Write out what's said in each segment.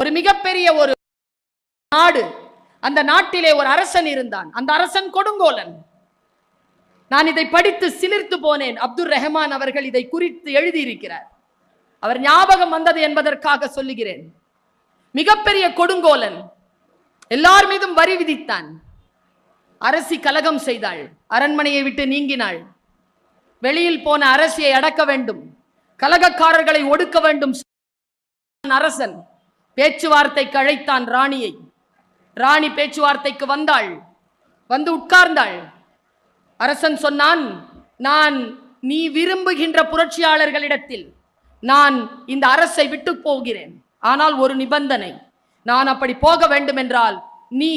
ஒரு மிகப்பெரிய ஒரு நாடு, அந்த நாட்டிலே ஒரு அரசன் இருந்தான். அந்த அரசன் கொடுங்கோலன். நான் இதை படித்து சிலிர்த்து போனேன். அப்துல் ரஹ்மான் அவர்கள் இதை குறித்து எழுதியிருக்கிறார். அவர் ஞாபகம் வந்தது என்பதற்காக சொல்லுகிறேன். மிகப்பெரிய கொடுங்கோலன், எல்லார் மீதும் வரி விதித்தான். அரசி கலகம் செய்தாள், அரண்மனையை விட்டு நீங்கினாள். வெளியில் போன அரசியை அடக்க வேண்டும், கலகக்காரர்களை ஒடுக்க வேண்டும். அரசன் பேச்சுவார்த்தைக்கு அழைத்தான் ராணியை. ராணி பேச்சுவார்த்தைக்கு வந்தாள், வந்து உட்கார்ந்தாள். அரசன் சொன்னான், நான் நீ விரும்புகின்ற புரட்சியாளர்களிடத்தில் நான் இந்த அரசை விட்டு போகிறேன். ஆனால் ஒரு நிபந்தனை, நான் அப்படி போக வேண்டும் என்றால் நீ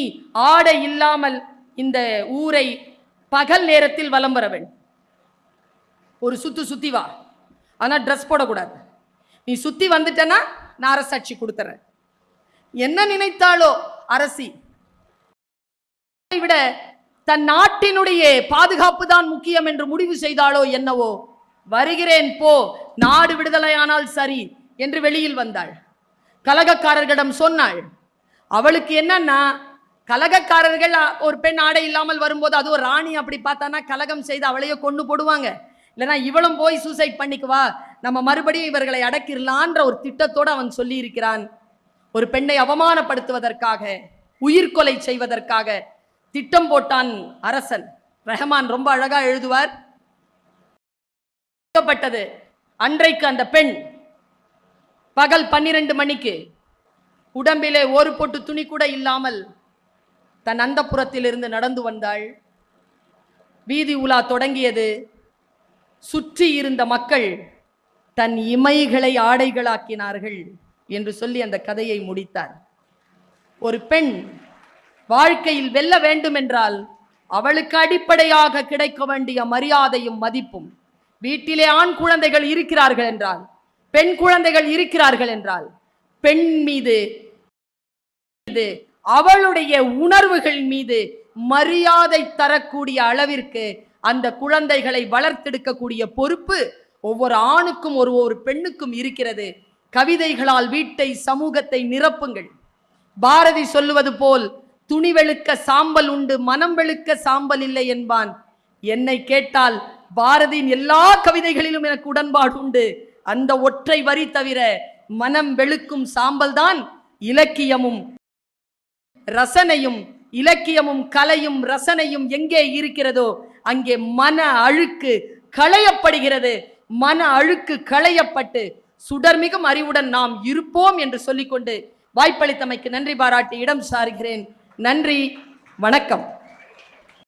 ஆடை இல்லாமல் இந்த ஊரை பகல் நேரத்தில் வலம் வர வேண்டும். ஒரு சுத்தி வா, ஆனா ட்ரெஸ் போடக்கூடாது. நீ சுத்தி வந்துட்டனா நான் அரசாட்சி கொடுத்துறேன். என்ன நினைத்தாளோ அரசி, விட தன் நாட்டினுடைய பாதுகாப்பு தான் முக்கியம் என்று முடிவு செய்தாளோ என்னவோ, வருகிறேன் போ, நாடு விடுதலையானால் சரி என்று வெளியில் வந்தாள். கலகக்காரர்களிடம் சொன்னாள். அவளுக்கு என்னன்னா, கலகக்காரர்கள் ஒரு பெண் ஆடை இல்லாமல் வரும்போது, அது ஒரு ராணி அப்படி பார்த்தானா கலகம் செய்து அவளையே கொண்டு போடுவாங்க. இல்லைன்னா இவளும் போய் சூசைட் பண்ணிக்குவா, நம்ம மறுபடியும் இவர்களை அடக்கிடலான்ற ஒரு திட்டத்தோடு அவன் சொல்லி இருக்கிறான். ஒரு பெண்ணை அவமானப்படுத்துவதற்காக, உயிர்கொலை செய்வதற்காக திட்டம் போட்டான் அரசன். ரஹ்மான் ரொம்ப அழகா எழுதுவார். அன்றைக்கு அந்த பெண் பகல் 12 மணிக்கு உடம்பிலே ஒரு பொட்டு துணி கூட இல்லாமல் தன் அந்தப்புறத்தில் இருந்து நடந்து வந்தாள். வீதி உலா தொடங்கியது. சுற்றி இருந்த மக்கள் தன் இமைகளை ஆடைகளாக்கினார்கள் என்று சொல்லி அந்த கதையை முடித்தார். ஒரு பெண் வாழ்க்கையில் வெல்ல வேண்டும் என்றால் அவளுக்கு அடிப்படையாக கிடைக்க வேண்டிய மரியாதையும் மதிப்பும், வீட்டிலே ஆண் குழந்தைகள் இருக்கிறார்கள் என்றால், பெண் குழந்தைகள் இருக்கிறார்கள் என்றால், பெண் மீது அவளுடைய உணர்வுகள் மீது மரியாதை தரக்கூடிய அளவிற்கு அந்த குழந்தைகளை வளர்த்தெடுக்கக்கூடிய பொறுப்பு ஒவ்வொரு ஆணுக்கும் ஒரு பெண்ணுக்கும் இருக்கிறது. கவிதைகளால் வீட்டை, சமூகத்தை நிரப்புங்கள். பாரதி சொல்லுவது போல், துணி வெளுக்க சாம்பல் உண்டு, மனம் வெளுக்க சாம்பல் இல்லை என்பான். என்னை கேட்டால் பாரதியின் எல்லா கவிதைகளிலும் எனக்கு உடன்பாடு உண்டு. அந்த ஒற்றை வரி தவிர மனம் வெளுக்கும் சாம்பல் தான் இலக்கியமும் ரசனையும். இலக்கியமும் கலையும் ரசனையும் எங்கே இருக்கிறதோ அங்கே மன அழுக்கு களையப்படுகிறது. மன அழுக்கு களையப்பட்டு சுடர்மிகும் அறிவுடன் நாம் இருப்போம் என்று சொல்லிக்கொண்டு வாய்ப்பளித்தமைக்கு நன்றி பாராட்டி இடம் சாருகிறேன். நன்றி, வணக்கம்.